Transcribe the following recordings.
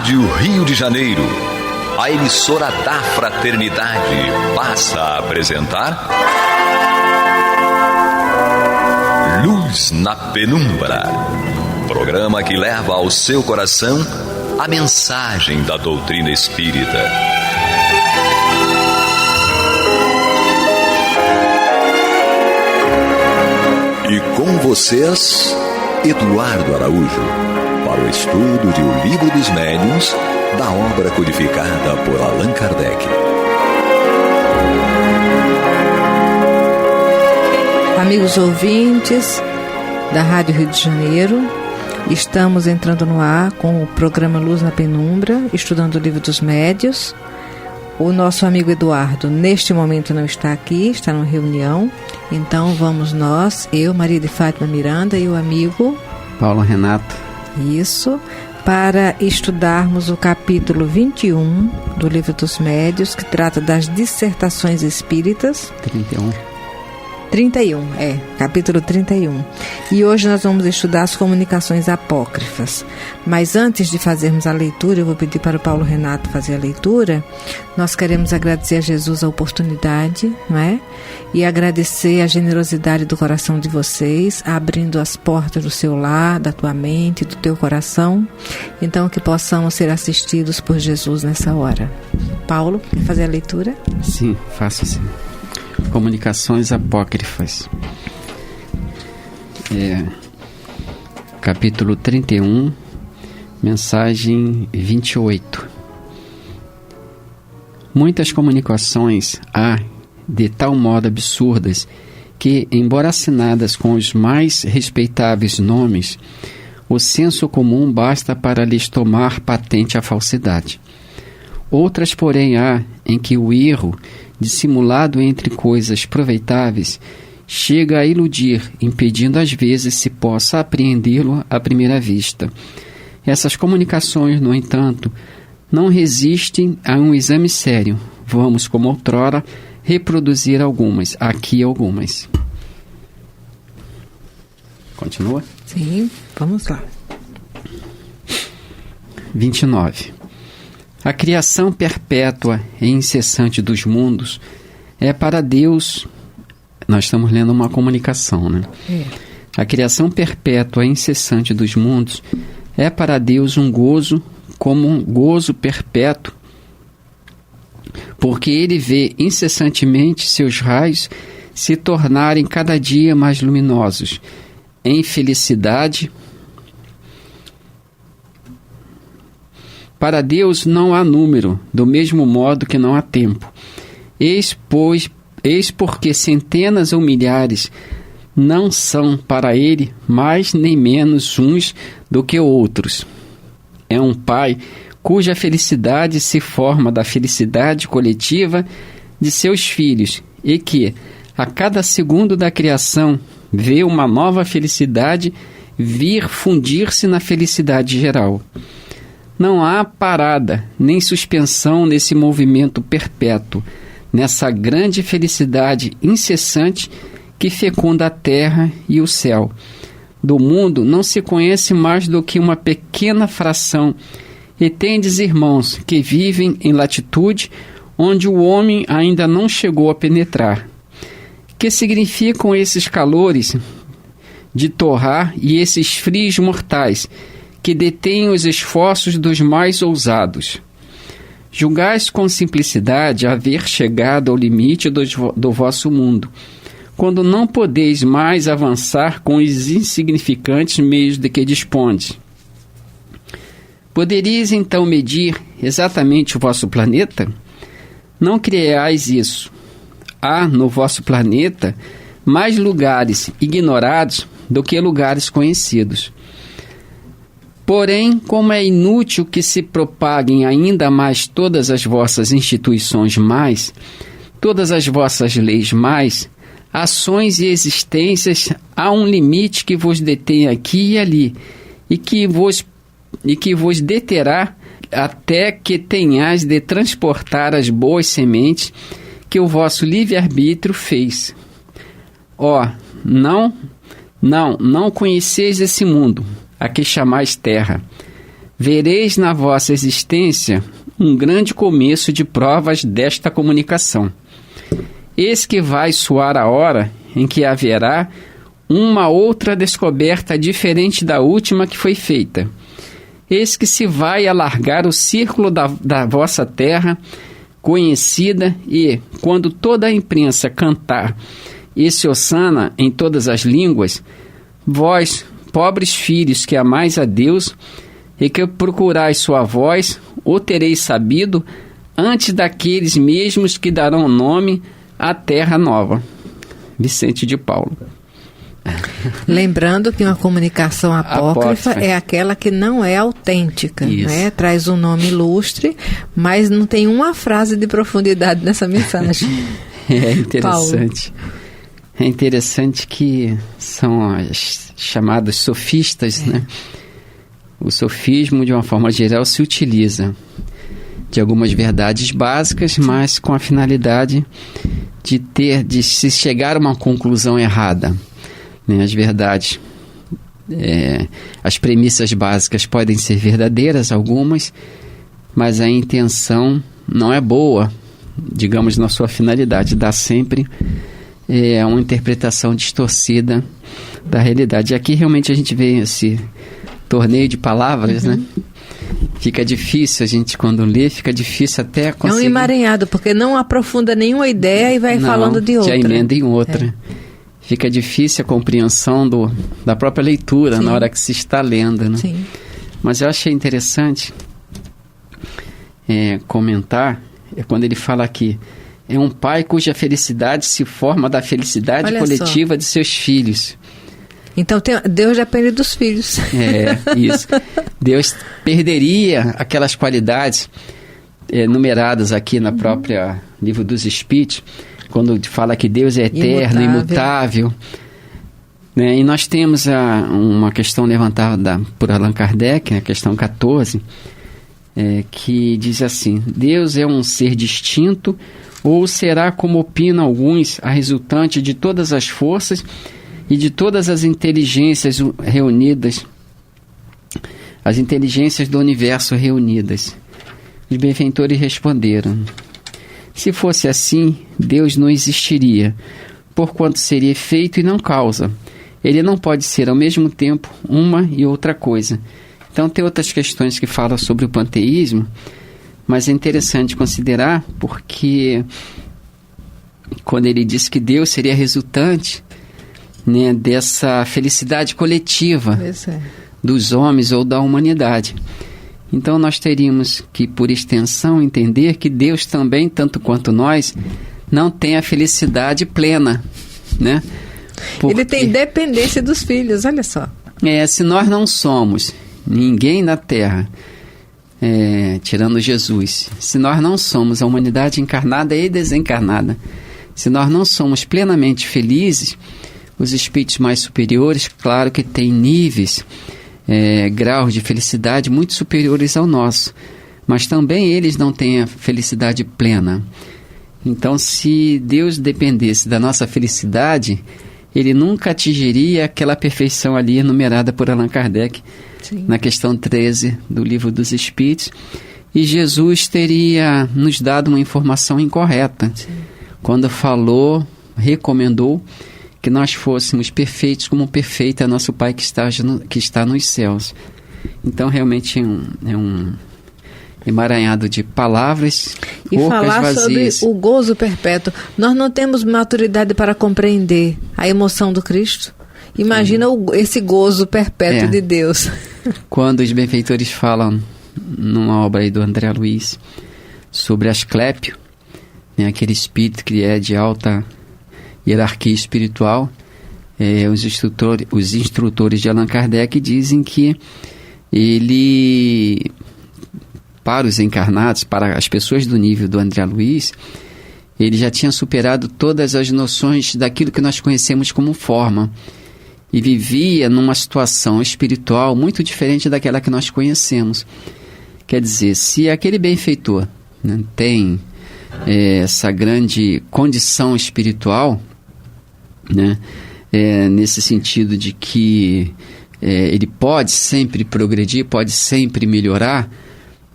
Rádio Rio de Janeiro, a emissora da Fraternidade, passa a apresentar Luz na Penumbra, programa que leva ao seu coração a mensagem da doutrina espírita. E com vocês, Eduardo Araújo, para o estudo de O Livro dos Médiuns, da obra codificada por Allan Kardec. Amigos ouvintes da Rádio Rio de Janeiro, estamos entrando no ar com o programa Luz na Penumbra, estudando o Livro dos Médiuns. O nosso amigo Eduardo, neste momento, não está aqui, está numa reunião. Então vamos nós, eu, Maria de Fátima Miranda, e o amigo Paulo Renato. Isso, para estudarmos o capítulo 21 do Livro dos Médiuns, que trata das dissertações espíritas. 31, capítulo 31. E hoje nós vamos estudar as comunicações apócrifas. Mas antes de fazermos a leitura, eu vou pedir para o Paulo Renato fazer a leitura. Nós queremos agradecer a Jesus a oportunidade, não é? E agradecer a generosidade do coração de vocês, abrindo as portas do seu lar, da tua mente, do teu coração. Então que possamos ser assistidos por Jesus nessa hora. Paulo, quer fazer a leitura? Sim, faço sim. Comunicações apócrifas, capítulo 31, mensagem 28. Muitas comunicações há de tal modo absurdas que, embora assinadas com os mais respeitáveis nomes, o senso comum basta para lhes tomar patente a falsidade. Outras, porém, há em que o erro, dissimulado entre coisas proveitáveis, chega a iludir, impedindo às vezes se possa apreendê-lo à primeira vista. Essas comunicações, no entanto, não resistem a um exame sério. Vamos, como outrora, reproduzir algumas. Aqui algumas. Continua? Sim, vamos lá. 29. A criação perpétua e incessante dos mundos é para Deus... Nós estamos lendo uma comunicação, né? A criação perpétua e incessante dos mundos é para Deus um gozo, como um gozo perpétuo, porque Ele vê incessantemente seus raios se tornarem cada dia mais luminosos, em felicidade. Para Deus não há número, do mesmo modo que não há tempo. Eis porque centenas ou milhares não são para Ele mais nem menos uns do que outros. É um Pai cuja felicidade se forma da felicidade coletiva de seus filhos e que, a cada segundo da criação, vê uma nova felicidade vir fundir-se na felicidade geral. Não há parada nem suspensão nesse movimento perpétuo, nessa grande felicidade incessante que fecunda a terra e o céu. Do mundo não se conhece mais do que uma pequena fração, e tendes irmãos que vivem em latitude onde o homem ainda não chegou a penetrar. Que significam esses calores de torrar e esses frios mortais que detêm os esforços dos mais ousados? Julgais com simplicidade haver chegado ao limite do vosso mundo, quando não podeis mais avançar com os insignificantes meios de que dispondes. Poderíeis então medir exatamente o vosso planeta? Não creais isso. Há no vosso planeta mais lugares ignorados do que lugares conhecidos. Porém, como é inútil que se propaguem ainda mais todas as vossas instituições mais, todas as vossas leis mais, ações e existências, há um limite que vos detém aqui e ali, e que vos deterá até que tenhais de transportar as boas sementes que o vosso livre-arbítrio fez. Não conheceis esse mundo, a que chamais terra. vereis na vossa existência um grande começo de provas desta comunicação. Eis que vai soar a hora em que haverá uma outra descoberta diferente da última que foi feita. Eis que se vai alargar o círculo da vossa terra conhecida e, quando toda a imprensa cantar e se hosana em todas as línguas, vós, pobres filhos que amais a Deus e que procurais sua voz, o tereis sabido antes daqueles mesmos que darão nome à terra nova. Vicente de Paulo. Lembrando que uma comunicação apócrifa é aquela que não é autêntica, né? Traz um nome ilustre, mas não tem uma frase de profundidade nessa mensagem. É interessante. Paulo. É interessante que são as chamadas sofistas, né? O sofismo, de uma forma geral, se utiliza de algumas verdades básicas, mas com a finalidade de se chegar a uma conclusão errada. Né? As verdades, as premissas básicas podem ser verdadeiras, algumas, mas a intenção não é boa, digamos, na sua finalidade. Dá sempre uma interpretação distorcida da realidade. E aqui realmente a gente vê esse torneio de palavras, né? Fica difícil, a gente quando lê, fica difícil até conseguir... É um emaranhado, porque não aprofunda nenhuma ideia e vai falando de outra. Já emenda em outra. Fica difícil a compreensão da própria leitura, na hora que se está lendo, né? Sim. Mas eu achei interessante comentar, quando ele fala aqui, é um pai cuja felicidade se forma da felicidade coletiva de seus filhos. Então Deus depende dos filhos. Isso. Deus perderia aquelas qualidades numeradas aqui na própria Livro dos Espíritos, quando fala que Deus é eterno, imutável. Né? E nós temos uma questão levantada por Allan Kardec, a questão 14, que diz assim: Deus é um ser distinto, ou será, como opinam alguns, a resultante de todas as forças e de todas as inteligências reunidas, as inteligências do universo reunidas? Os benfeitores responderam: se fosse assim, Deus não existiria, porquanto seria efeito e não causa. Ele não pode ser ao mesmo tempo uma e outra coisa. Então tem outras questões que falam sobre o panteísmo, mas é interessante considerar, porque quando ele diz que Deus seria resultante, né, dessa felicidade coletiva dos homens ou da humanidade. Então nós teríamos que, por extensão, entender que Deus também, tanto quanto nós, não tem a felicidade plena, né? Ele tem dependência dos filhos, olha só. Se nós não somos ninguém na Terra, tirando Jesus, se nós não somos a humanidade encarnada e desencarnada, se nós não somos plenamente felizes, os espíritos mais superiores, claro que têm níveis, graus de felicidade muito superiores ao nosso, mas também eles não têm a felicidade plena. Então, se Deus dependesse da nossa felicidade, ele nunca atingiria aquela perfeição ali enumerada por Allan Kardec, na questão 13 do Livro dos Espíritos, e Jesus teria nos dado uma informação incorreta, quando recomendou que nós fôssemos perfeitos como perfeito é nosso Pai que está nos céus. Então realmente é um emaranhado de palavras e falar vazias. Sobre o gozo perpétuo. Nós não temos maturidade para compreender a emoção do Cristo. Imagina esse gozo perpétuo de Deus. Quando os benfeitores falam numa obra aí do André Luiz sobre Asclépio, né, aquele espírito que é de alta hierarquia espiritual, os instrutores de Allan Kardec dizem que ele, para os encarnados, para as pessoas do nível do André Luiz, ele já tinha superado todas as noções daquilo que nós conhecemos como forma e vivia numa situação espiritual muito diferente daquela que nós conhecemos. Quer dizer, se aquele benfeitor, né, tem essa grande condição espiritual, né, nesse sentido de que ele pode sempre progredir, pode sempre melhorar,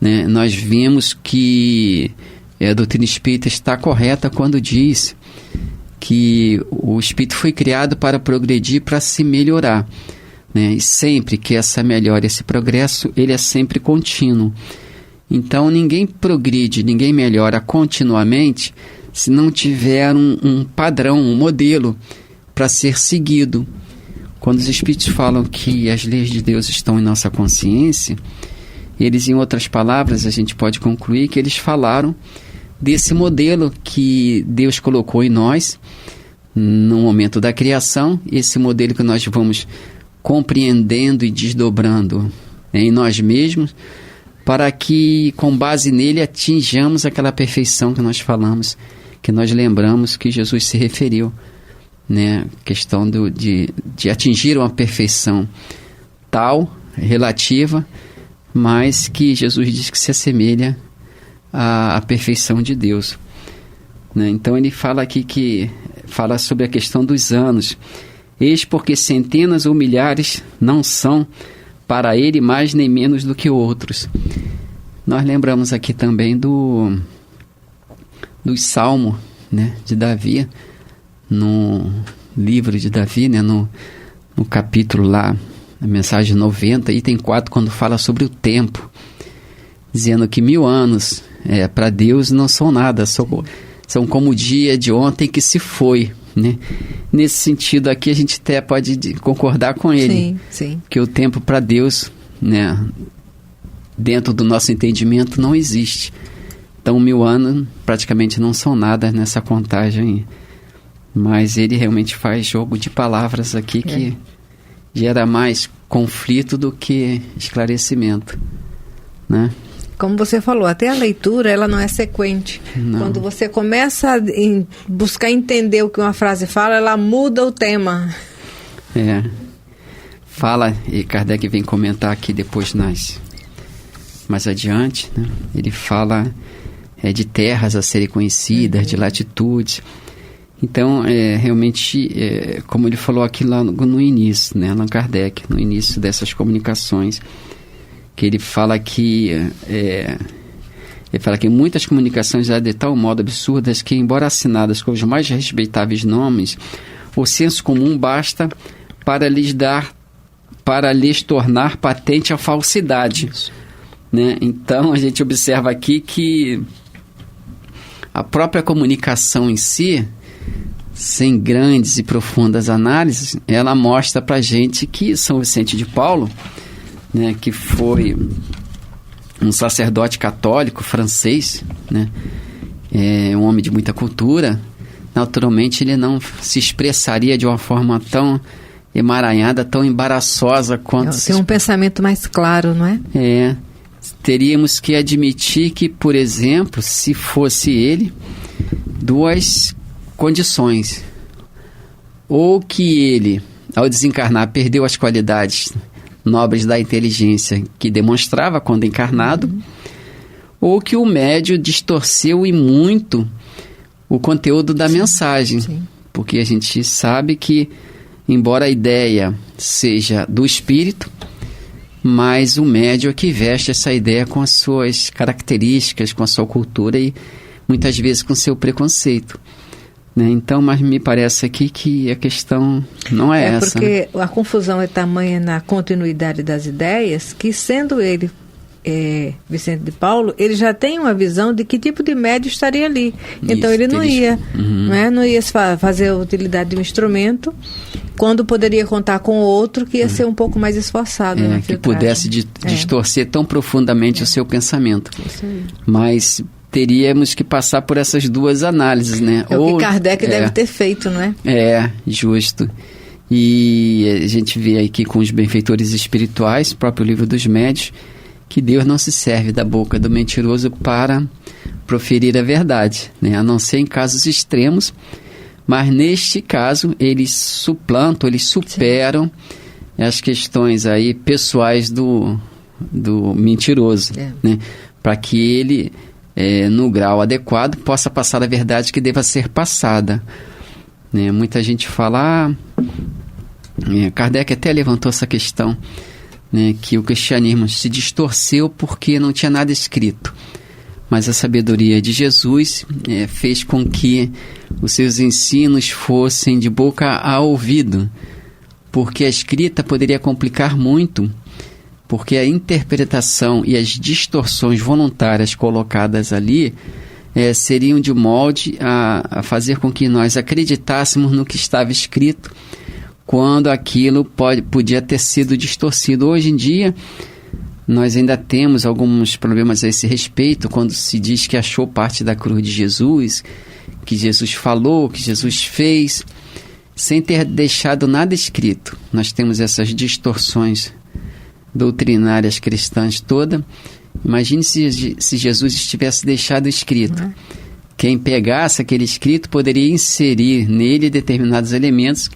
né? Nós vimos que a doutrina espírita está correta quando diz que o espírito foi criado para progredir, para se melhorar, né? E sempre que essa melhora, esse progresso, ele é sempre contínuo. Então ninguém progride, ninguém melhora continuamente se não tiver um padrão, um modelo para ser seguido. Quando os espíritos falam que as leis de Deus estão em nossa consciência, eles, em outras palavras, a gente pode concluir que eles falaram desse modelo que Deus colocou em nós no momento da criação, esse modelo que nós vamos compreendendo e desdobrando em nós mesmos, para que, com base nele, atinjamos aquela perfeição que nós falamos, que nós lembramos que Jesus se referiu, né? Questão de atingir uma perfeição tal, relativa, mas que Jesus diz que se assemelha à perfeição de Deus, né? Então ele fala aqui que fala sobre a questão dos anos. Eis porque centenas ou milhares não são para ele mais nem menos do que outros. Nós lembramos aqui também do Salmo, né, de Davi, no livro de Davi, né, no capítulo lá, a mensagem 90, item 4, quando fala sobre o tempo, dizendo que 1000 anos para Deus não são nada, são como o dia de ontem que se foi, né? Nesse sentido aqui a gente até pode concordar com ele, sim, sim. Que o tempo para Deus, né, dentro do nosso entendimento não existe. Então 1000 anos praticamente não são nada nessa contagem, mas ele realmente faz jogo de palavras aqui que gera mais conflito do que esclarecimento, né? Como você falou, até a leitura ela não é sequente. Não. Quando você começa a buscar entender o que uma frase fala, ela muda o tema. Fala, e Kardec vem comentar aqui depois mais adiante, né? Ele fala de terras a serem conhecidas, de latitudes. Então, realmente, como ele falou aqui lá no início, né? Allan Kardec, no início dessas comunicações, que ele fala que muitas comunicações eram de tal modo absurdas que, embora assinadas com os mais respeitáveis nomes, o senso comum basta para lhes tornar patente a falsidade, né? Então a gente observa aqui que a própria comunicação em si, sem grandes e profundas análises, ela mostra para a gente que São Vicente de Paulo, né, que foi um sacerdote católico francês, né, um homem de muita cultura, naturalmente ele não se expressaria de uma forma tão emaranhada, tão embaraçosa quanto... Tem um pensamento mais claro, não é? Teríamos que admitir que, por exemplo, se fosse ele, duas condições. Ou que ele, ao desencarnar, perdeu as qualidades nobres da inteligência que demonstrava quando encarnado, ou que o médium distorceu e muito o conteúdo da mensagem. Sim. Porque a gente sabe que, embora a ideia seja do espírito, mas o médium é que veste essa ideia com as suas características, com a sua cultura e muitas vezes com o seu preconceito, né? Então, mas me parece aqui que a questão não é essa. Porque a confusão é tamanha na continuidade das ideias que, sendo ele Vicente de Paulo, ele já tem uma visão de que tipo de médium estaria ali. Então ele não ia, não ia fazer a utilidade de um instrumento quando poderia contar com outro que ia ser um pouco mais esforçado. Que pudesse distorcer tão profundamente o seu pensamento. Isso aí. Mas teríamos que passar por essas duas análises, né? É o que Kardec deve ter feito, não é? Justo. E a gente vê aqui com os benfeitores espirituais, o próprio Livro dos Médiuns, que Deus não se serve da boca do mentiroso para proferir a verdade, né? A não ser em casos extremos, mas neste caso eles suplantam, eles superam as questões aí pessoais do mentiroso, né? Para que ele, no grau adequado, possa passar a verdade que deva ser passada, né? Muita gente fala, Kardec até levantou essa questão, né, que o cristianismo se distorceu porque não tinha nada escrito. Mas a sabedoria de Jesus fez com que os seus ensinos fossem de boca a ouvido, porque a escrita poderia complicar muito, porque a interpretação e as distorções voluntárias colocadas ali seriam de molde a fazer com que nós acreditássemos no que estava escrito, quando aquilo podia ter sido distorcido. Hoje em dia, nós ainda temos alguns problemas a esse respeito, quando se diz que achou parte da cruz de Jesus, que Jesus falou, que Jesus fez, sem ter deixado nada escrito. Nós temos essas distorções doutrinárias cristãs toda. Imagine se Jesus tivesse deixado escrito. Quem pegasse aquele escrito poderia inserir nele determinados elementos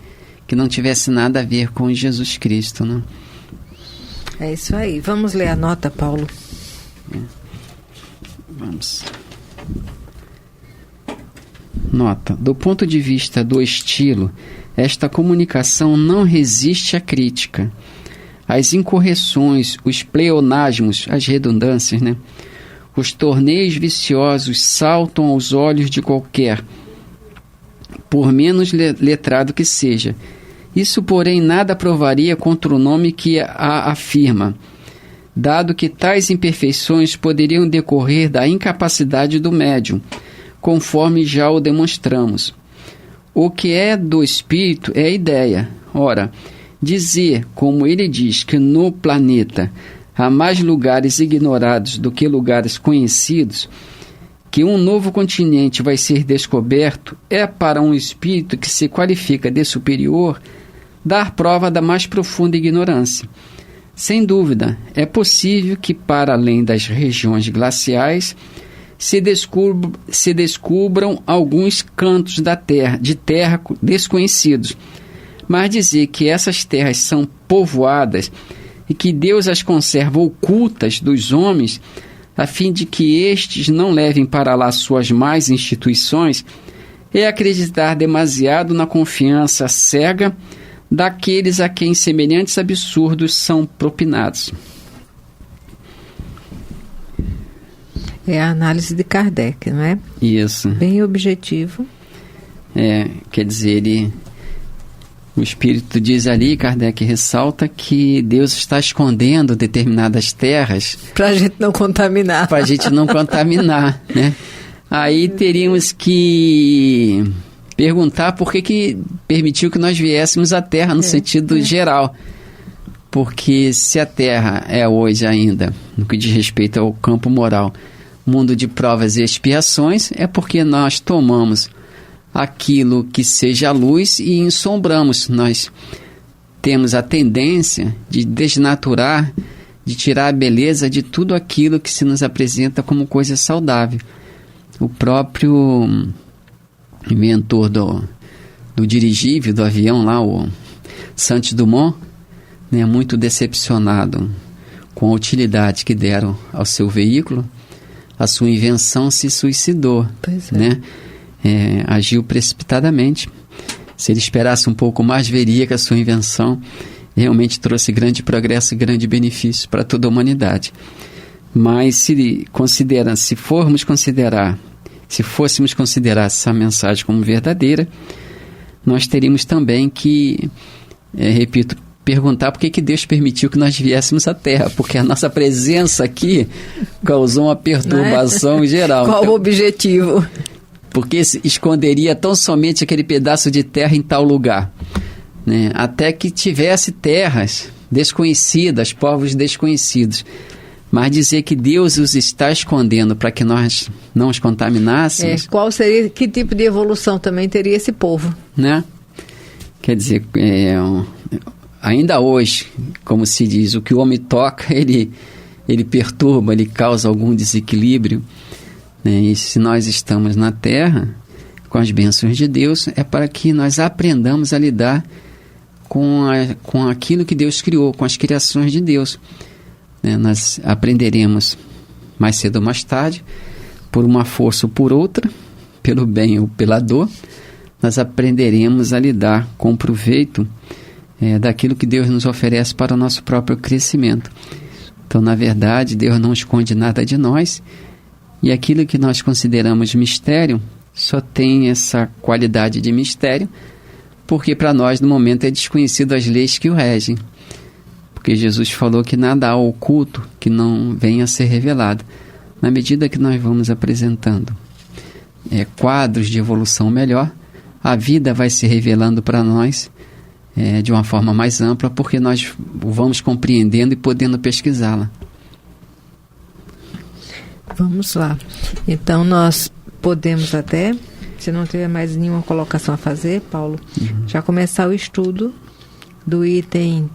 que não tivesse nada a ver com Jesus Cristo, né? É isso aí. Vamos ler a nota, Paulo. Vamos. Nota. Do ponto de vista do estilo, esta comunicação não resiste à crítica. As incorreções, os pleonasmos, as redundâncias, né? Os torneios viciosos saltam aos olhos de qualquer, por menos letrado que seja. Isso, porém, nada provaria contra o nome que a afirma, dado que tais imperfeições poderiam decorrer da incapacidade do médium, conforme já o demonstramos. O que é do espírito é a ideia. Ora, dizer, como ele diz, que no planeta há mais lugares ignorados do que lugares conhecidos, que um novo continente vai ser descoberto, é para um espírito que se qualifica de superior dar prova da mais profunda ignorância. Sem dúvida, é possível que, para além das regiões glaciais, se descubram alguns cantos de terra desconhecidos. Mas dizer que essas terras são povoadas e que Deus as conserva ocultas dos homens, a fim de que estes não levem para lá suas más instituições, é acreditar demasiado na confiança cega daqueles a quem semelhantes absurdos são propinados. É a análise de Kardec, não é? Isso. Bem objetivo. Quer dizer, o Espírito diz ali, Kardec ressalta que Deus está escondendo determinadas terras para a gente não contaminar. Para a gente não contaminar, né? Aí teríamos que perguntar por que permitiu que nós viéssemos à Terra no sentido geral. Porque se a Terra é hoje ainda, no que diz respeito ao campo moral, mundo de provas e expiações, é porque nós tomamos aquilo que seja luz e ensombramos. Nós temos a tendência de desnaturar, de tirar a beleza de tudo aquilo que se nos apresenta como coisa saudável. O próprio inventor do dirigível, do avião lá, o Santos Dumont, né, muito decepcionado com a utilidade que deram ao seu veículo, a sua invenção se suicidou. Pois é. Né? Agiu precipitadamente. Se ele esperasse um pouco mais, veria que a sua invenção realmente trouxe grande progresso e grande benefício para toda a humanidade. Mas se fôssemos considerar essa mensagem como verdadeira, nós teríamos também que, repito, perguntar por que Deus permitiu que nós viéssemos à Terra, porque a nossa presença aqui causou uma perturbação geral. Qual o objetivo? Porque esconderia tão somente aquele pedaço de terra em tal lugar, né? Até que tivesse terras desconhecidas, povos desconhecidos. Mas dizer que Deus os está escondendo para que nós não os contaminássemos... que tipo de evolução também teria esse povo? Né? Quer dizer, ainda hoje, como se diz, o que o homem toca, ele perturba, ele causa algum desequilíbrio. Né? E se nós estamos na Terra, com as bênçãos de Deus, é para que nós aprendamos a lidar com aquilo que Deus criou, com as criações de Deus. Nós aprenderemos mais cedo ou mais tarde, por uma força ou por outra, pelo bem ou pela dor, nós aprenderemos a lidar com proveito daquilo que Deus nos oferece para o nosso próprio crescimento. Então, na verdade, Deus não esconde nada de nós, e aquilo que nós consideramos mistério só tem essa qualidade de mistério porque para nós, no momento, é desconhecido as leis que o regem. Porque Jesus falou que nada há oculto que não venha a ser revelado. Na medida que nós vamos apresentando quadros de evolução melhor, a vida vai se revelando para nós de uma forma mais ampla, porque nós vamos compreendendo e podendo pesquisá-la. Vamos lá. Então, nós podemos até, se não tiver mais nenhuma colocação a fazer, Paulo, já começar o estudo do item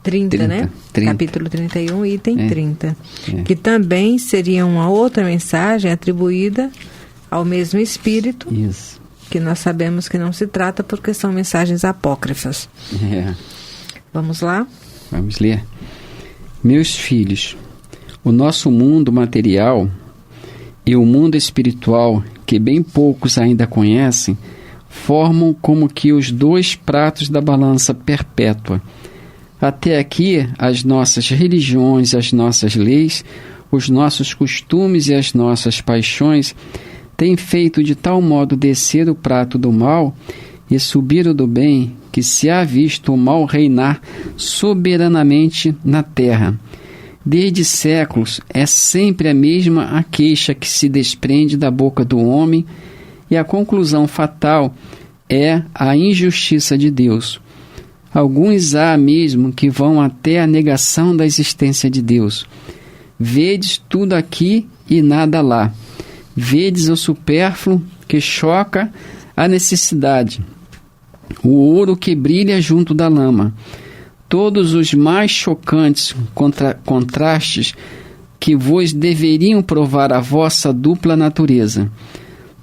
30, né? 30. Capítulo 31, item 30. É. Que também seria uma outra mensagem atribuída ao mesmo Espírito. Isso. Que nós sabemos que não se trata porque são mensagens apócrifas. Vamos lá? Vamos ler. Meus filhos, o nosso mundo material e o mundo espiritual, que bem poucos ainda conhecem, formam como que os dois pratos da balança perpétua. Até aqui, as nossas religiões, as nossas leis, os nossos costumes e as nossas paixões têm feito de tal modo descer o prato do mal e subir o do bem, que se há visto o mal reinar soberanamente na terra. Desde séculos é sempre a mesma a queixa que se desprende da boca do homem, e a conclusão fatal é a injustiça de Deus. Alguns há mesmo que vão até a negação da existência de Deus. Vedes tudo aqui e nada lá. Vedes o supérfluo que choca a necessidade, o ouro que brilha junto da lama. Todos os mais chocantes contrastes que vos deveriam provar a vossa dupla natureza.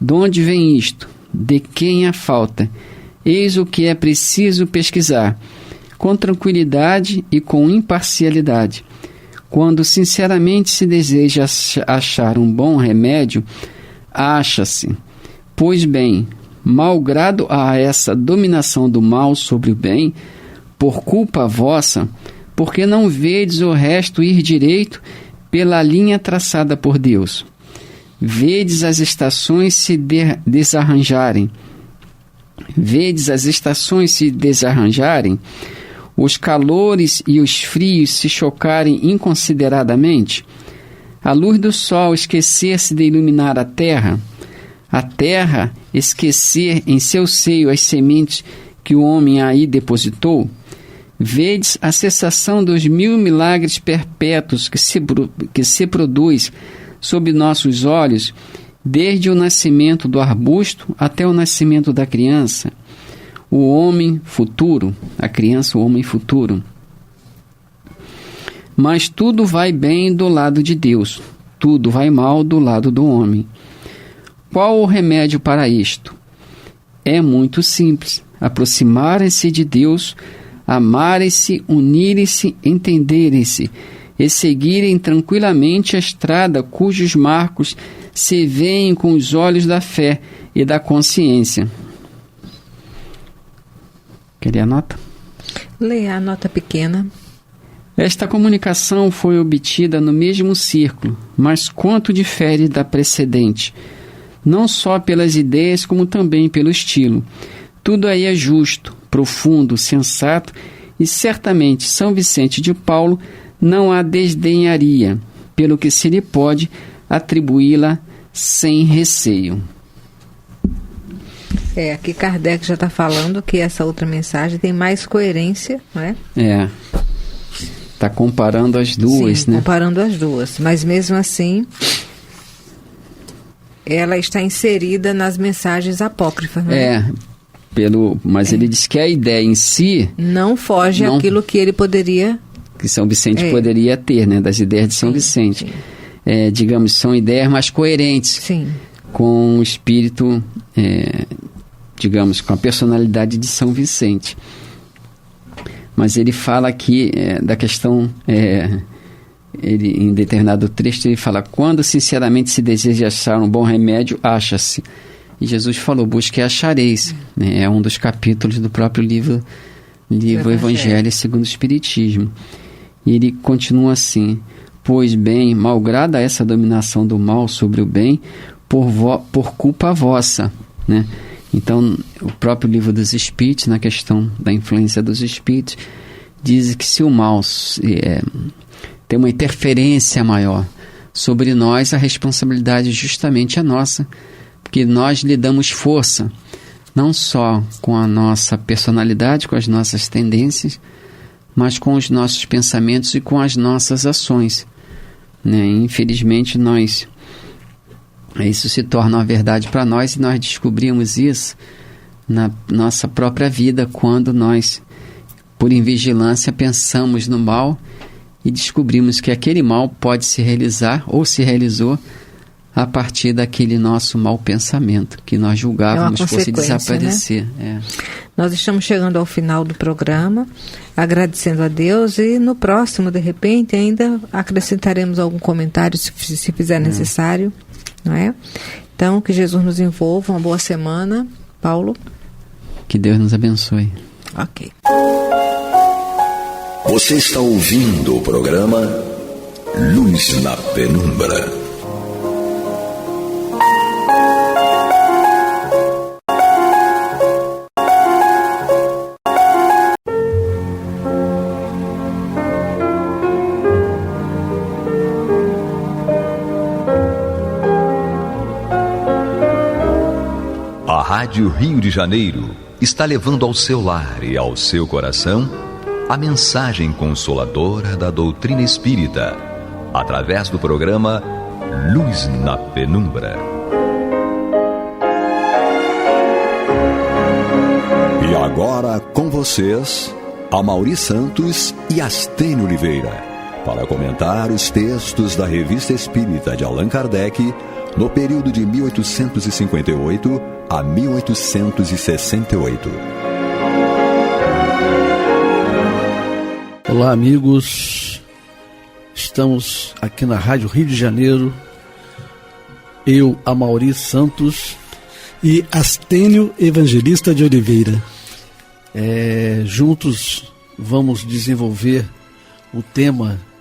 De onde vem isto? De quem a falta? Eis o que é preciso pesquisar, com tranquilidade e com imparcialidade. Quando sinceramente se deseja achar um bom remédio, acha-se. Pois bem, malgrado a essa dominação do mal sobre o bem, por culpa vossa, porque não vedes o resto ir direito pela linha traçada por Deus. Vedes as estações se desarranjarem. Vedes as estações se desarranjarem, os calores e os frios se chocarem inconsideradamente, a luz do sol esquecer-se de iluminar a terra esquecer em seu seio as sementes que o homem aí depositou. Vedes a cessação dos 1000 milagres perpétuos que se produz sob nossos olhos, desde o nascimento do arbusto até o nascimento da criança, o homem futuro, a criança, o homem futuro. Mas tudo vai bem do lado de Deus, tudo vai mal do lado do homem. Qual o remédio para isto? É muito simples: aproximarem-se de Deus, amarem-se, unirem-se, entenderem-se e seguirem tranquilamente a estrada cujos marcos se veem com os olhos da fé e da consciência. Quer ler a nota? Leia a nota pequena. Esta comunicação foi obtida no mesmo círculo, mas quanto difere da precedente, não só pelas ideias como também pelo estilo. Tudo aí é justo, profundo, sensato, e certamente São Vicente de Paulo não a desdenharia, pelo que se lhe pode atribuí-la sem receio. Aqui Kardec já está falando que essa outra mensagem tem mais coerência, não é? Está comparando as duas, sim, né? Comparando as duas, mas mesmo assim ela está inserida nas mensagens apócrifas, né? Mas ele diz que a ideia em si não foge àquilo que ele poderia, que São Vicente poderia ter, né? Das ideias de São Vicente. Sim. Digamos, são ideias mais coerentes, sim, com o espírito, digamos, com a personalidade de São Vicente. Mas ele fala aqui da questão, ele, em determinado trecho ele fala: quando sinceramente se deseja achar um bom remédio, acha-se. E Jesus falou, busque e achareis, né? É um dos capítulos do próprio livro Evangelho segundo o Espiritismo. E ele continua assim, pois bem, malgrada essa dominação do mal sobre o bem, por culpa vossa, né? Então, o próprio livro dos Espíritos, na questão da influência dos Espíritos, diz que se o mal tem uma interferência maior sobre nós, a responsabilidade justamente é nossa, porque nós lhe damos força, não só com a nossa personalidade, com as nossas tendências, mas com os nossos pensamentos e com as nossas ações, né? Infelizmente, isso se torna uma verdade para nós, e nós descobrimos isso na nossa própria vida, quando nós, por invigilância, pensamos no mal e descobrimos que aquele mal pode se realizar ou se realizou a partir daquele nosso mau pensamento, que nós julgávamos fosse desaparecer. Né? Nós estamos chegando ao final do programa, agradecendo a Deus, e no próximo, de repente, ainda acrescentaremos algum comentário, se fizer necessário, não é? Então, que Jesus nos envolva, uma boa semana. Paulo? Que Deus nos abençoe. Ok. Você está ouvindo o programa Luz na Penumbra. A Rádio Rio de Janeiro está levando ao seu lar e ao seu coração a mensagem consoladora da doutrina espírita, através do programa Luz na Penumbra. E agora com vocês, Amaury Santos e Astênio Oliveira, para comentar os textos da Revista Espírita de Allan Kardec no período de 1858 a 1868. Olá, amigos. Estamos aqui na Rádio Rio de Janeiro. Eu, Amaury Santos e Astênio Evangelista de Oliveira. Juntos vamos desenvolver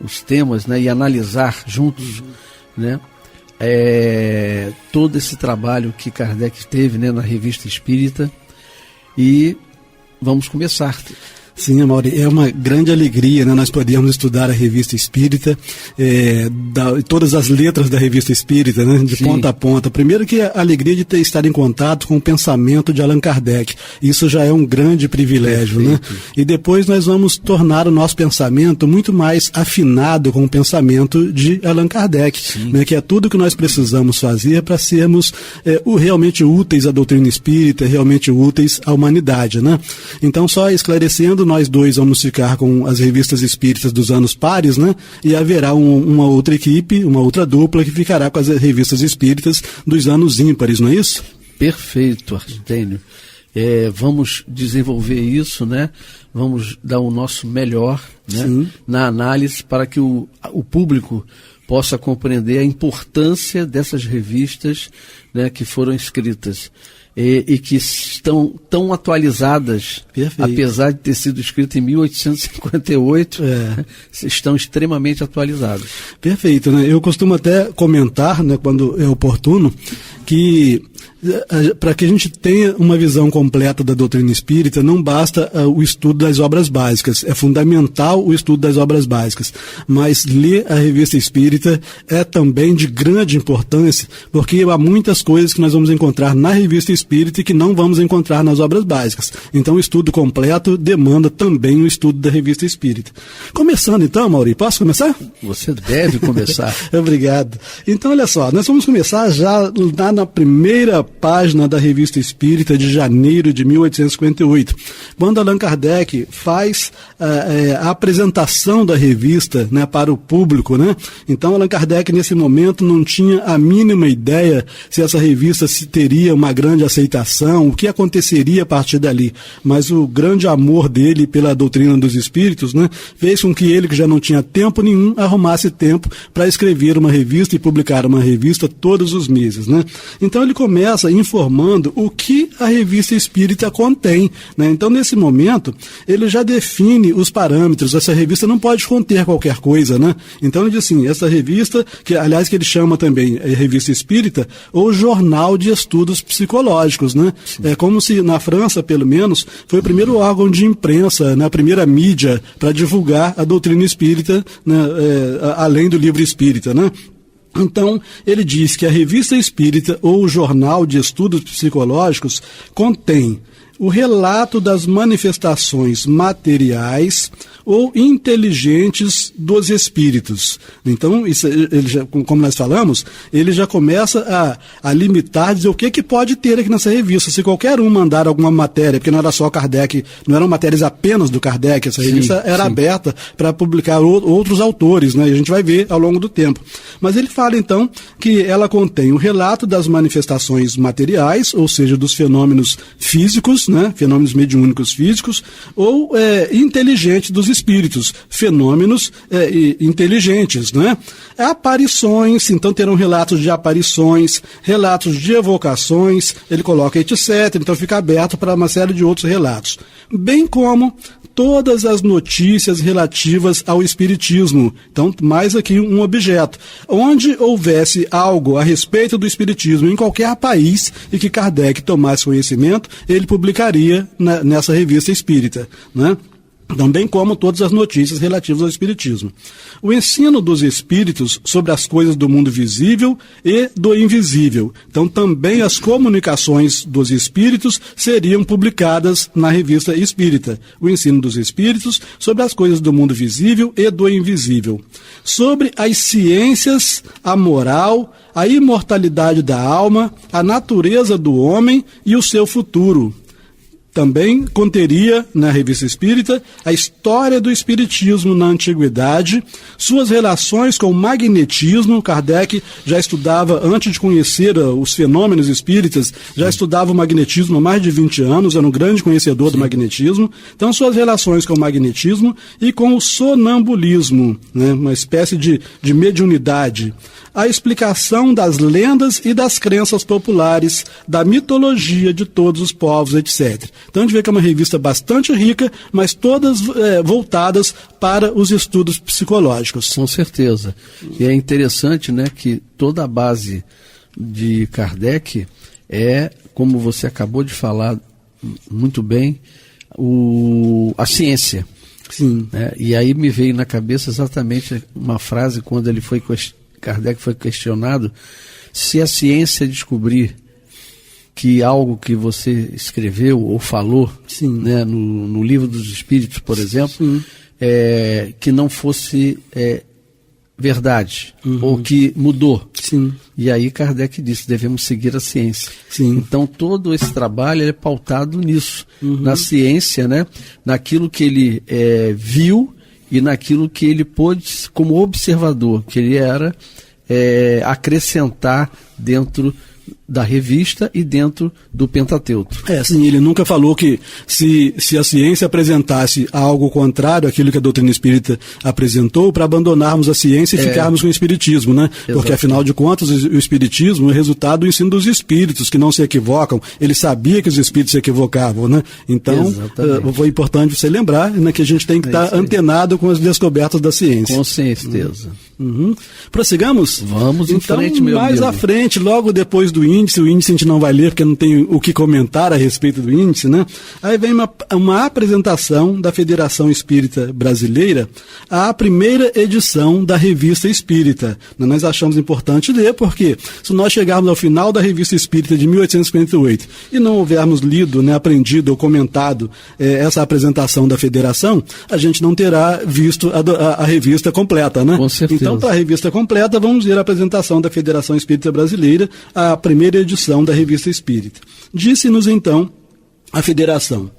os temas, né, e analisar juntos, né, todo esse trabalho que Kardec teve, né, na Revista Espírita, e vamos começar. Sim, Amaury, é uma grande alegria, né, nós podermos estudar a Revista Espírita, todas as letras da Revista Espírita, né, de ponta a ponta. Primeiro que a alegria de estar em contato com o pensamento de Allan Kardec. Isso já é um grande privilégio, né? E depois nós vamos tornar o nosso pensamento muito mais afinado com o pensamento de Allan Kardec, né, que é tudo que nós precisamos fazer para sermos realmente úteis à doutrina espírita, realmente úteis à humanidade, né? Então, só esclarecendo, nós dois vamos ficar com as revistas espíritas dos anos pares, né? E haverá uma outra equipe, uma outra dupla que ficará com as revistas espíritas dos anos ímpares, não é isso? Perfeito, Astênio. Vamos desenvolver isso, né? Vamos dar o nosso melhor, né, na análise, para que o público possa compreender a importância dessas revistas, né, que foram escritas. E que estão tão atualizadas. Perfeito. Apesar de ter sido escrito em 1858, estão extremamente atualizadas. Perfeito, né? Eu costumo até comentar, né, quando é oportuno, que para que a gente tenha uma visão completa da doutrina espírita, não basta o estudo das obras básicas. É fundamental o estudo das obras básicas, mas ler a Revista Espírita é também de grande importância, porque há muitas coisas que nós vamos encontrar na Revista Espírita e que não vamos encontrar nas obras básicas. Então o estudo completo demanda também o estudo da Revista Espírita. Começando então, Amaury, posso começar? Você deve começar. Obrigado. Então, olha só, nós vamos começar já na primeira página da Revista Espírita de janeiro de 1858, quando Allan Kardec faz a apresentação da revista, né, para o público, né? Então Allan Kardec nesse momento não tinha a mínima ideia se essa revista teria uma grande aceitação, o que aconteceria a partir dali, mas o grande amor dele pela doutrina dos espíritos, né, fez com que ele, que já não tinha tempo nenhum, arrumasse tempo para escrever uma revista e publicar uma revista todos os meses, né? Então ele começa informando o que a revista espírita contém, né? Então, nesse momento, ele já define os parâmetros. Essa revista não pode conter qualquer coisa, né? Então, ele diz assim, essa revista, que aliás que ele chama também revista espírita, ou jornal de estudos psicológicos, né? É como se, na França, pelo menos, foi o primeiro órgão de imprensa, né? A primeira mídia para divulgar a doutrina espírita, né? Além do livro espírita, né? Então, ele diz que a revista espírita ou o jornal de estudos psicológicos contém o relato das manifestações materiais ou inteligentes dos espíritos. Então, isso, ele já, como nós falamos, ele já começa a limitar, dizer o que pode ter aqui nessa revista. Se qualquer um mandar alguma matéria, porque não era só Kardec, não eram matérias apenas do Kardec, essa revista era aberta para publicar outros autores, né? E a gente vai ver ao longo do tempo. Mas ele fala, então, que ela contém o relato das manifestações materiais, ou seja, dos fenômenos físicos, né? Fenômenos mediúnicos físicos, ou inteligentes dos espíritos, fenômenos inteligentes, né? Aparições, então terão relatos de aparições, relatos de evocações, ele coloca etc, então fica aberto para uma série de outros relatos, bem como todas as notícias relativas ao espiritismo. Então, mais aqui um objeto. Onde houvesse algo a respeito do espiritismo em qualquer país e que Kardec tomasse conhecimento, ele publicaria nessa revista espírita, né? Também como todas as notícias relativas ao espiritismo. O ensino dos espíritos sobre as coisas do mundo visível e do invisível. Então, também as comunicações dos espíritos seriam publicadas na revista espírita. O ensino dos espíritos sobre as coisas do mundo visível e do invisível. Sobre as ciências, a moral, a imortalidade da alma, a natureza do homem e o seu futuro. Também conteria, na revista espírita, a história do espiritismo na antiguidade, suas relações com o magnetismo. Kardec já estudava, antes de conhecer os fenômenos espíritas, já estudava o magnetismo há mais de 20 anos, era um grande conhecedor do magnetismo. Então, suas relações com o magnetismo e com o sonambulismo, né, uma espécie de mediunidade. A explicação das lendas e das crenças populares, da mitologia de todos os povos, etc. Então a gente vê que é uma revista bastante rica, mas todas voltadas para os estudos psicológicos. Com certeza. E é interessante, né, que toda a base de Kardec é, como você acabou de falar muito bem, a ciência. Sim. Né? E aí me veio na cabeça exatamente uma frase quando Kardec foi questionado se a ciência descobrir que algo que você escreveu ou falou, né, no Livro dos Espíritos, por exemplo, que não fosse verdade, ou que mudou. Sim. E aí Kardec disse, devemos seguir a ciência. Sim. Então todo esse trabalho é pautado nisso, na ciência, né, naquilo que ele viu e naquilo que ele pôde, como observador, que ele era, acrescentar dentro da revista e dentro do Pentateuco. Sim, ele nunca falou que se a ciência apresentasse algo contrário àquilo que a doutrina espírita apresentou, para abandonarmos a ciência e ficarmos com o espiritismo, né? Exatamente. Porque, afinal de contas, o espiritismo é resultado do ensino dos espíritos, que não se equivocam. Ele sabia que os espíritos se equivocavam, né? Então, foi importante você lembrar, né, que a gente tem que estar antenado com as descobertas da ciência. Com certeza. Prossigamos? Vamos em frente, meu mais amigo. à frente, logo depois do índice, o índice a gente não vai ler porque não tem o que comentar a respeito do índice, né? Aí vem uma apresentação da Federação Espírita Brasileira, a primeira edição da Revista Espírita. Nós achamos importante ler, porque se nós chegarmos ao final da Revista Espírita de 1858 e não houvermos lido, né, aprendido ou comentado essa apresentação da Federação, a gente não terá visto a revista completa, né? Com certeza. Então, para a revista completa, vamos ver a apresentação da Federação Espírita Brasileira, a primeira edição da Revista Espírita. Disse-nos, então, a Federação: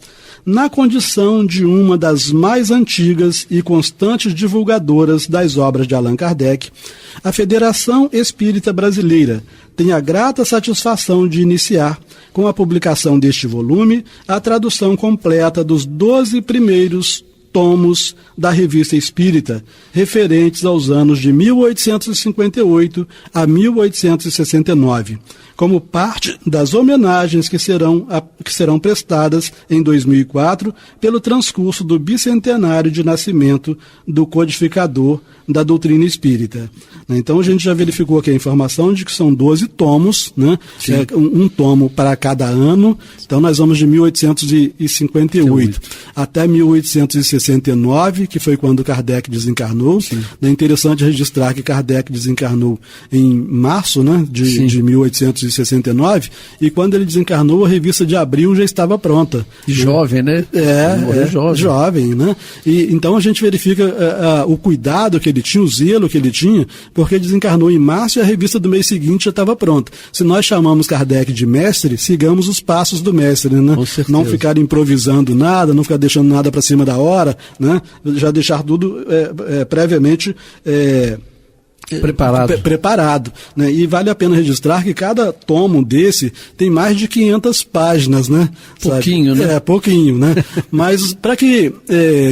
na condição de uma das mais antigas e constantes divulgadoras das obras de Allan Kardec, a Federação Espírita Brasileira tem a grata satisfação de iniciar, com a publicação deste volume, a tradução completa dos 12 primeiros tomos da Revista Espírita, referentes aos anos de 1858 a 1869, como parte das homenagens que serão prestadas em 2004 pelo transcurso do bicentenário de nascimento do codificador da doutrina espírita. Então a gente já verificou aqui a informação de que são 12 tomos, né? Um tomo para cada ano. Então nós vamos de 1858 até 1869, que foi quando Kardec desencarnou. É interessante registrar que Kardec desencarnou em março, né, de 1869, e quando ele desencarnou, a revista de abril já estava pronta. Jovem, né? Jovem, né? E então a gente verifica o cuidado que ele tinha, o zelo que ele tinha, porque desencarnou em março e a revista do mês seguinte já estava pronta. Se nós chamamos Kardec de mestre, sigamos os passos do mestre, né? Não ficar improvisando nada, não ficar deixando nada para cima da hora, né? Já deixar tudo previamente preparado, né? E vale a pena registrar que cada tomo desse tem mais de 500 páginas, né? Pouquinho, né? Pouquinho, né? Mas para que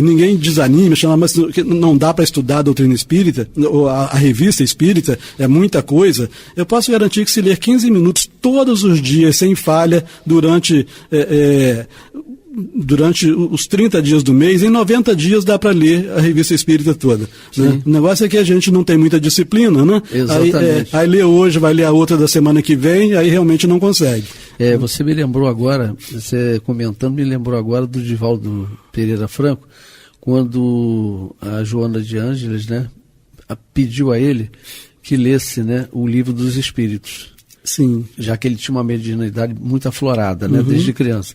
ninguém desanime, mas que não dá para estudar a doutrina espírita, ou a revista espírita, é muita coisa, eu posso garantir que se ler 15 minutos todos os dias, sem falha, durante os 30 dias do mês, em 90 dias dá para ler a revista espírita toda. Né? O negócio é que a gente não tem muita disciplina, né? Exatamente. Aí lê hoje, vai ler a outra da semana que vem, aí realmente não consegue. Você me lembrou agora, você comentando, me lembrou agora do Divaldo Pereira Franco, quando a Joana de Ângeles, né, pediu a ele que lesse, né, o Livro dos Espíritos. Sim. Já que ele tinha uma mediunidade muito aflorada, né, desde criança.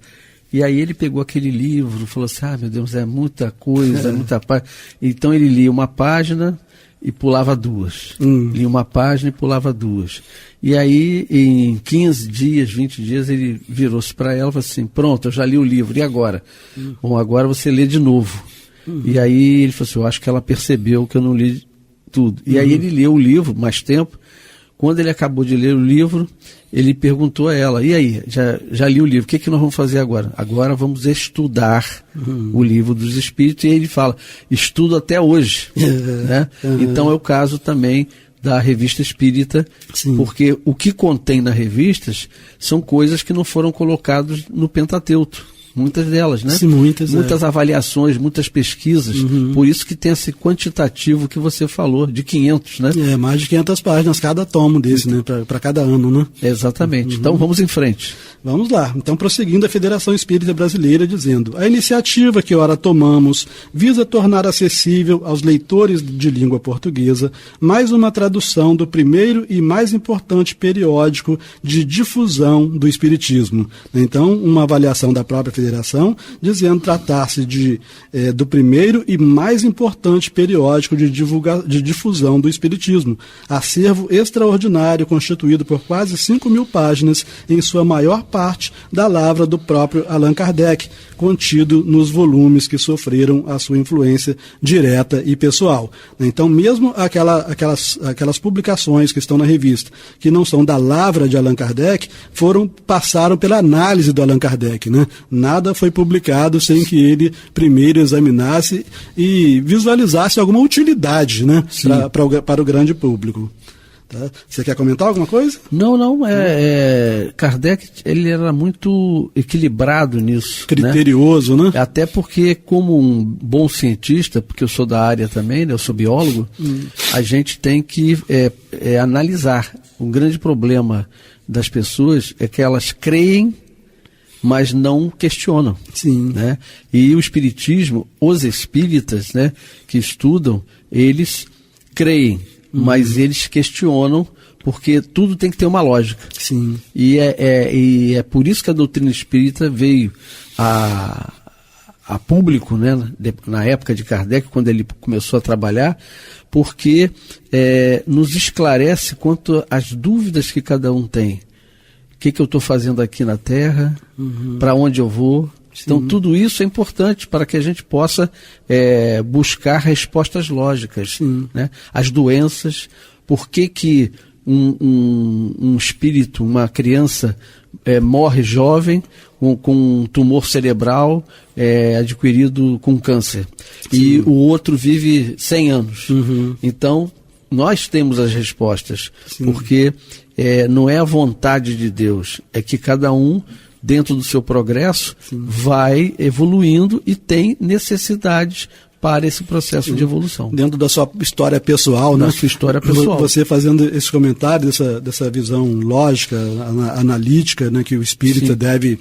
E aí ele pegou aquele livro, falou assim, meu Deus, é muita coisa, é muita página. Então ele lia uma página e pulava duas. Lia uma página e pulava duas. E aí, em 15 dias, 20 dias, ele virou-se para ela e falou assim, pronto, eu já li o livro, e agora? Bom, agora você lê de novo. E aí ele falou assim, eu acho que ela percebeu que eu não li tudo. E aí ele leu o livro, mais tempo. Quando ele acabou de ler o livro, ele perguntou a ela, e aí, já li o livro, o que nós vamos fazer agora? Agora vamos estudar o Livro dos Espíritos, e ele fala, estudo até hoje. Né? Então é o caso também da Revista Espírita, porque o que contém nas revistas são coisas que não foram colocadas no Pentateuco. Muitas delas, né? Sim, muitas avaliações, muitas pesquisas, por isso que tem esse quantitativo que você falou, de 500, né? Mais de 500 páginas cada tomo desse, né? Para cada ano, né? Exatamente. Então vamos em frente. Vamos lá. Então, prosseguindo, a Federação Espírita Brasileira dizendo, a iniciativa que ora tomamos visa tornar acessível aos leitores de língua portuguesa mais uma tradução do primeiro e mais importante periódico de difusão do Espiritismo. Então, uma avaliação da própria Federação, dizendo tratar-se do primeiro e mais importante periódico de difusão do Espiritismo, acervo extraordinário constituído por quase 5.000 páginas, em sua maior parte da lavra do próprio Allan Kardec, contido nos volumes que sofreram a sua influência direta e pessoal. Então, mesmo aquelas publicações que estão na revista, que não são da lavra de Allan Kardec, passaram pela análise do Allan Kardec, né? Nada foi publicado sem que ele primeiro examinasse e visualizasse alguma utilidade, né, para o grande público. Tá? Você quer comentar alguma coisa? Não. Kardec, ele era muito equilibrado nisso. Criterioso, né? Até porque, como um bom cientista, porque eu sou da área também, né, eu sou biólogo, a gente tem que analisar. Um grande problema das pessoas é que elas creem, mas não questionam. Sim. Né? E o espiritismo, os espíritas, né, que estudam, eles creem, mas eles questionam, porque tudo tem que ter uma lógica. Sim. E é por isso que a doutrina espírita veio a público, né, na época de Kardec, quando ele começou a trabalhar, porque nos esclarece quanto às dúvidas que cada um tem. O que eu estou fazendo aqui na Terra? Para onde eu vou? Então, tudo isso é importante para que a gente possa buscar respostas lógicas. Né? As doenças, por que um espírito, uma criança morre jovem com um tumor cerebral adquirido com câncer. Sim. E o outro vive 100 anos. Então, nós temos as respostas. Sim. Porque não é a vontade de Deus, é que cada um, dentro do seu progresso, sim, vai evoluindo e tem necessidades para esse processo de evolução. Dentro da sua história pessoal, né? Sua história pessoal. Você fazendo esse comentário, dessa visão lógica, analítica, né, que o espírita deve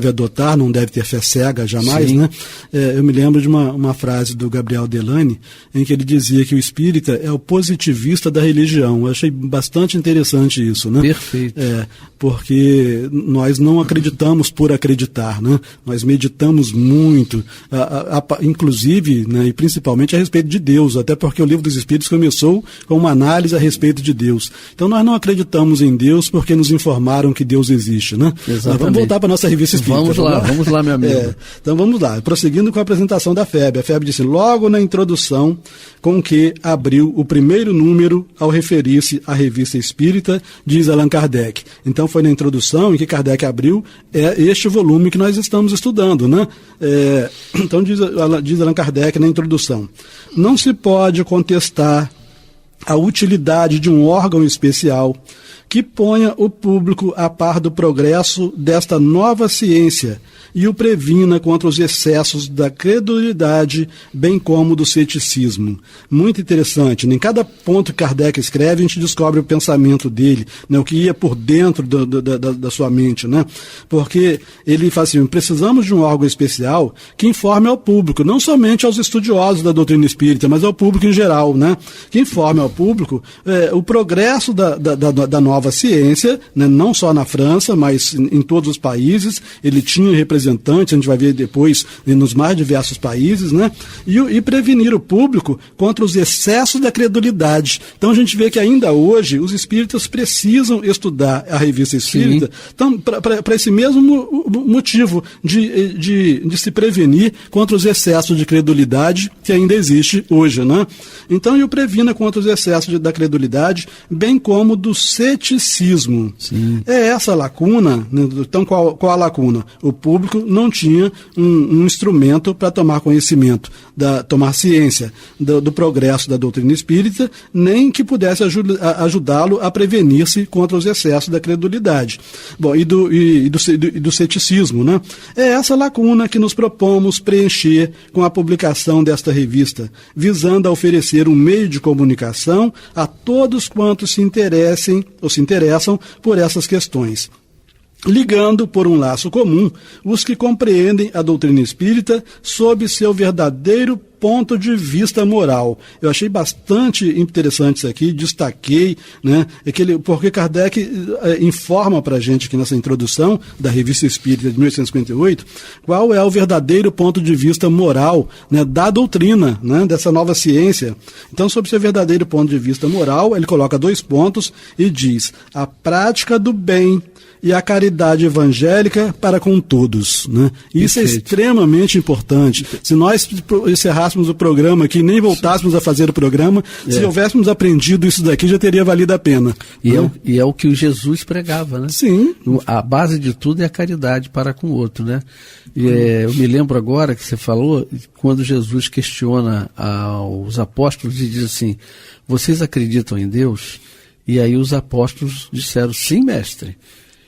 adotar, não deve ter fé cega jamais, sim, né? Eu me lembro de uma frase do Gabriel Delany, em que ele dizia que o espírita é o positivista da religião. Eu achei bastante interessante isso, né? Perfeito. Porque nós não acreditamos por acreditar, né? Nós meditamos muito, inclusive, né, e principalmente a respeito de Deus, até porque o Livro dos Espíritos começou com uma análise a respeito de Deus. Então nós não acreditamos em Deus porque nos informaram que Deus existe, né? Vamos voltar para a nossa revista espírita. Vamos lá, meu amigo. Então vamos lá, prosseguindo com a apresentação da FEB. A FEB disse, logo na introdução com que abriu o primeiro número ao referir-se à revista espírita, diz Allan Kardec. Então foi na introdução em que Kardec abriu este volume que nós estamos estudando, né? Então diz Allan Kardec na introdução, não se pode contestar a utilidade de um órgão especial que ponha o público a par do progresso desta nova ciência e o previna contra os excessos da credulidade, bem como do ceticismo. Muito interessante. Em cada ponto que Kardec escreve, a gente descobre o pensamento dele, né, o que ia por dentro da sua mente, né? Porque ele fala assim, precisamos de um órgão especial que informe ao público, não somente aos estudiosos da doutrina espírita, mas ao público em geral, né? Que informe ao público o progresso da nova ciência, né, não só na França, mas em todos os países. Ele tinha representantes, a gente vai ver depois nos mais diversos países, né? E prevenir o público contra os excessos da credulidade. Então a gente vê que ainda hoje os espíritas precisam estudar a revista espírita, então, para esse mesmo motivo de se prevenir contra os excessos de credulidade que ainda existe hoje, né? Então, e o previna contra os excessos da credulidade, bem como do ceticismo. Sim. É essa a lacuna, né? Então qual a lacuna? O público não tinha um instrumento para tomar conhecimento, tomar ciência do progresso da doutrina espírita, nem que pudesse ajudá-lo a prevenir-se contra os excessos da credulidade. Bom, e do ceticismo, né? É essa lacuna que nos propomos preencher com a publicação desta revista, visando a oferecer um meio de comunicação a todos quantos se interessam por essas questões, ligando por um laço comum os que compreendem a doutrina espírita sob seu verdadeiro ponto de vista moral. Eu achei bastante interessante isso aqui, destaquei, né, porque Kardec informa para a gente aqui nessa introdução da Revista Espírita de 1858 qual é o verdadeiro ponto de vista moral, né, da doutrina, né, dessa nova ciência. Então, sobre seu verdadeiro ponto de vista moral, ele coloca 2 pontos e diz, a prática do bem e a caridade evangélica para com todos, né? Isso é extremamente importante. Se nós encerrássemos o programa aqui, nem voltássemos a fazer o programa, se houvéssemos aprendido isso daqui, já teria valido a pena. E é o que o Jesus pregava, né? Sim. A base de tudo é a caridade para com o outro, né? Eu me lembro agora que você falou, quando Jesus questiona aos apóstolos e diz assim, vocês acreditam em Deus? E aí os apóstolos disseram, sim, mestre.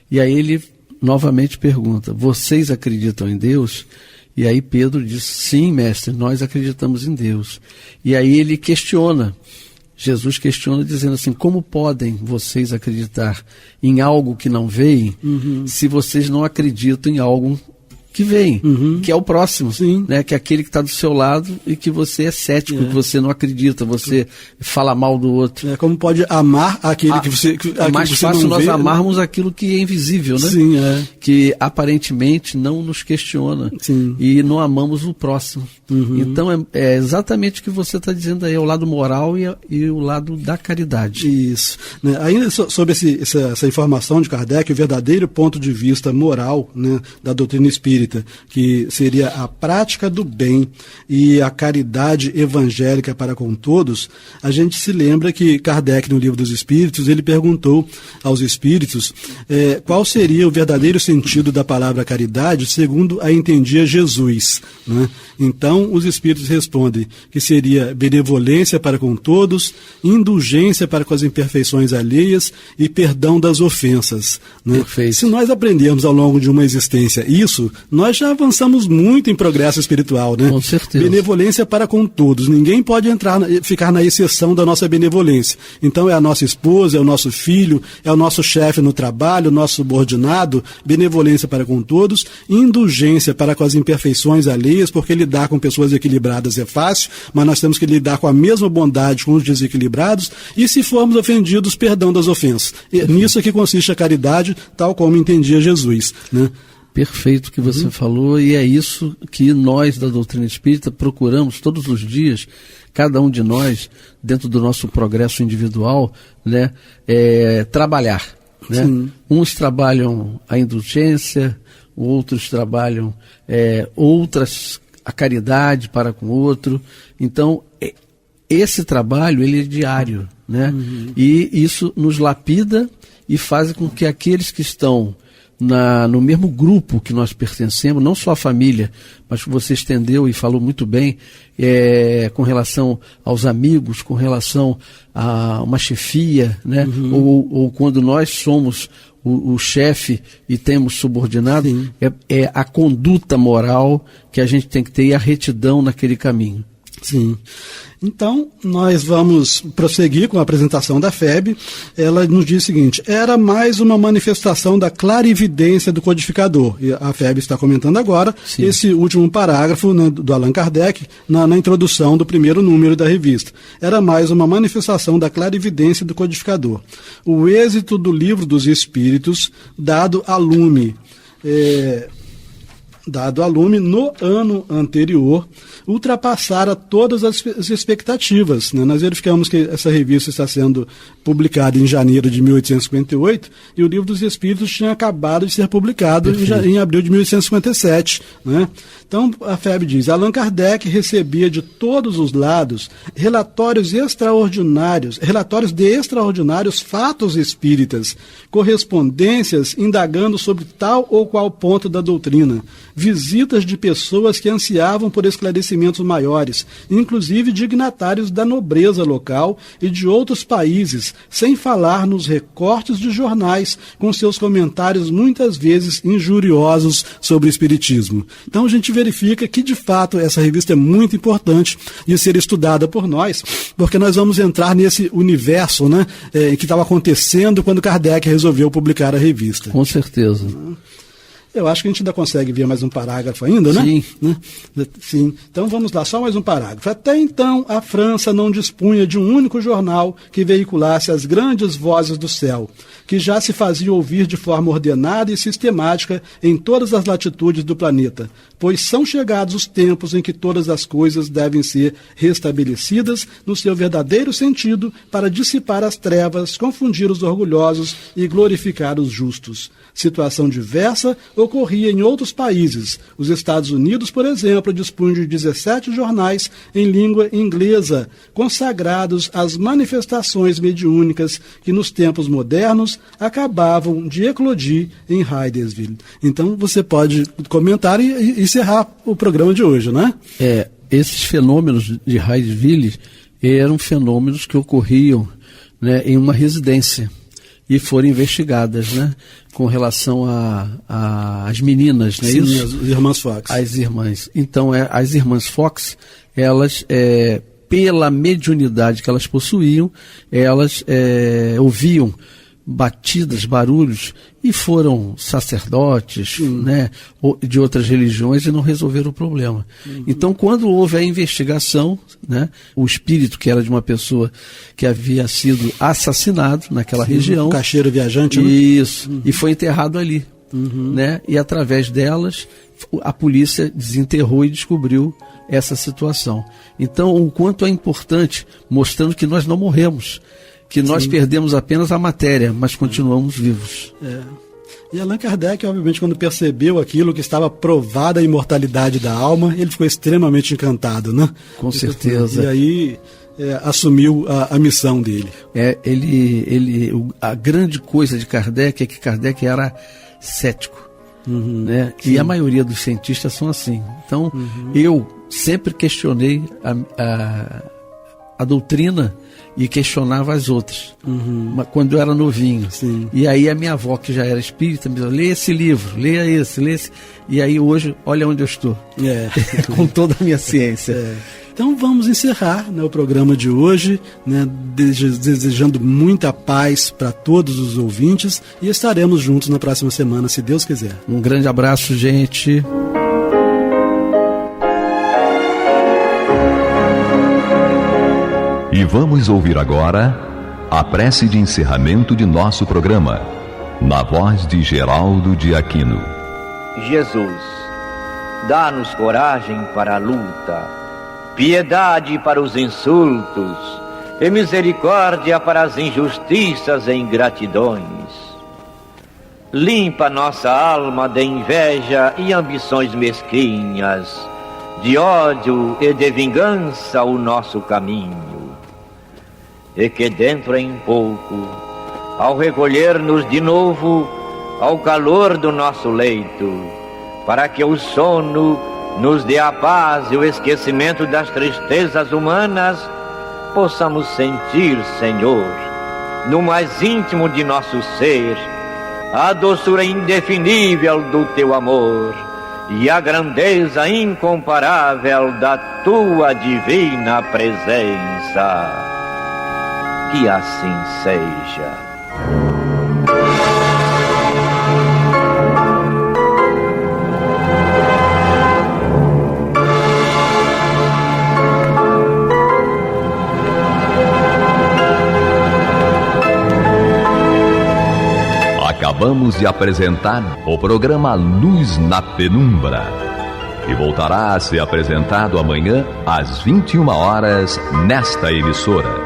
E aí ele novamente pergunta, vocês acreditam em Deus? E aí Pedro diz, sim, mestre, nós acreditamos em Deus. E aí ele questiona, Jesus questiona dizendo assim, como podem vocês acreditar em algo que não veem, se vocês não acreditam em algo que vem, que é o próximo, né? Que é aquele que está do seu lado e que você é cético, que você não acredita, você fala mal do outro. Como pode amar aquele que você é mais fácil nós amarmos aquilo que é invisível, né? Sim, que aparentemente não nos questiona. Sim. E não amamos o próximo. Então é exatamente o que você está dizendo aí, é o lado moral e o lado da caridade. Isso. Né? Ainda sobre essa informação de Kardec, o verdadeiro ponto de vista moral, né, da doutrina espírita, espírita, que seria a prática do bem e a caridade evangélica para com todos, a gente se lembra que Kardec, no Livro dos Espíritos, ele perguntou aos espíritos qual seria o verdadeiro sentido da palavra caridade segundo a entendia Jesus, né? Então, os espíritos respondem que seria benevolência para com todos, indulgência para com as imperfeições alheias e perdão das ofensas, né? Se nós aprendermos ao longo de uma existência isso, nós já avançamos muito em progresso espiritual, né? Com certeza. Benevolência para com todos. Ninguém pode ficar na exceção da nossa benevolência. Então é a nossa esposa, é o nosso filho, é o nosso chefe no trabalho, o nosso subordinado. Benevolência para com todos, indulgência para com as imperfeições alheias, porque lidar com pessoas equilibradas é fácil, mas nós temos que lidar com a mesma bondade com os desequilibrados, e se formos ofendidos, perdão das ofensas. Nisso é que consiste a caridade, tal como entendia Jesus, né? Perfeito o que você falou, e é isso que nós da doutrina espírita procuramos todos os dias, cada um de nós, dentro do nosso progresso individual, né, trabalhar, né? Uns trabalham a indulgência, outros trabalham a caridade para com o outro. Então, esse trabalho ele é diário, né? E isso nos lapida e faz com que aqueles que estão no mesmo grupo que nós pertencemos, não só a família, mas que você estendeu e falou muito bem, com relação aos amigos, com relação a uma chefia, né? Ou quando nós somos o chefe e temos subordinado, é a conduta moral que a gente tem que ter e a retidão naquele caminho. Sim. Então, nós vamos prosseguir com a apresentação da FEB. Ela nos diz o seguinte: era mais uma manifestação da clarividência do codificador. E a FEB está comentando agora esse último parágrafo, né, do Allan Kardec, na introdução do primeiro número da revista. Era mais uma manifestação da clarividência do codificador. O êxito do Livro dos Espíritos, dado a lume no ano anterior, ultrapassara todas as expectativas, né? Nós verificamos que essa revista está sendo publicada em janeiro de 1858 e o Livro dos Espíritos tinha acabado de ser publicado em abril de 1857, né? Então, a FEB diz: Allan Kardec recebia de todos os lados relatórios de extraordinários fatos espíritas, correspondências indagando sobre tal ou qual ponto da doutrina, visitas de pessoas que ansiavam por esclarecimentos maiores, inclusive dignatários da nobreza local e de outros países, sem falar nos recortes de jornais, com seus comentários muitas vezes injuriosos sobre o espiritismo. Então a gente verifica que, de fato, essa revista é muito importante de ser estudada por nós, porque nós vamos entrar nesse universo, né, que estava acontecendo quando Kardec resolveu publicar a revista. Com certeza. Eu acho que a gente ainda consegue ver mais um parágrafo ainda, né? Sim. Sim. Então vamos lá, só mais um parágrafo. Até então, a França não dispunha de um único jornal que veiculasse as grandes vozes do céu, que já se faziam ouvir de forma ordenada e sistemática em todas as latitudes do planeta, pois são chegados os tempos em que todas as coisas devem ser restabelecidas no seu verdadeiro sentido para dissipar as trevas, confundir os orgulhosos e glorificar os justos. Situação diversa ocorria em outros países. Os Estados Unidos, por exemplo, dispunham de 17 jornais em língua inglesa, consagrados às manifestações mediúnicas que nos tempos modernos acabavam de eclodir em Hydesville. Então você pode comentar e encerrar o programa de hoje, né? Esses fenômenos de Hydesville eram fenômenos que ocorriam, né, em uma residência e foram investigadas, né, com relação às meninas, né? Sim, isso? as irmãs Fox. As irmãs. Então, as irmãs Fox, elas, pela mediunidade que elas possuíam, elas ouviam batidas, barulhos, e foram sacerdotes, né, de outras religiões e não resolveram o problema. Então, quando houve a investigação, né, o espírito, que era de uma pessoa que havia sido assassinado naquela região, um caixeiro viajante, né? Isso, e foi enterrado ali, né, e através delas a polícia desenterrou e descobriu essa situação. Então, o quanto é importante, mostrando que nós não morremos, que nós perdemos apenas a matéria, mas continuamos vivos. E Allan Kardec, obviamente, quando percebeu aquilo, que estava provada a imortalidade da alma, ele ficou extremamente encantado, né? Com certeza. E aí assumiu a missão dele. A grande coisa de Kardec é que Kardec era cético. Né? E a maioria dos cientistas são assim. Então, eu sempre questionei a doutrina e questionava as outras, quando eu era novinho. Sim. E aí a minha avó, que já era espírita, me disse: leia esse livro, leia esse. E aí hoje, olha onde eu estou, com toda a minha ciência. Então vamos encerrar, né, o programa de hoje, né, desejando muita paz para todos os ouvintes, e estaremos juntos na próxima semana, se Deus quiser. Um grande abraço, gente. E vamos ouvir agora a prece de encerramento de nosso programa, na voz de Geraldo de Aquino. Jesus, dá-nos coragem para a luta, piedade para os insultos e misericórdia para as injustiças e ingratidões. Limpa nossa alma de inveja e ambições mesquinhas, de ódio e de vingança o nosso caminho. E que dentro em pouco, ao recolher-nos de novo ao calor do nosso leito, para que o sono nos dê a paz e o esquecimento das tristezas humanas, possamos sentir, Senhor, no mais íntimo de nosso ser, a doçura indefinível do Teu amor e a grandeza incomparável da Tua divina presença. Que assim seja. Acabamos de apresentar o programa Luz na Penumbra, que voltará a ser apresentado amanhã às 21 horas nesta emissora.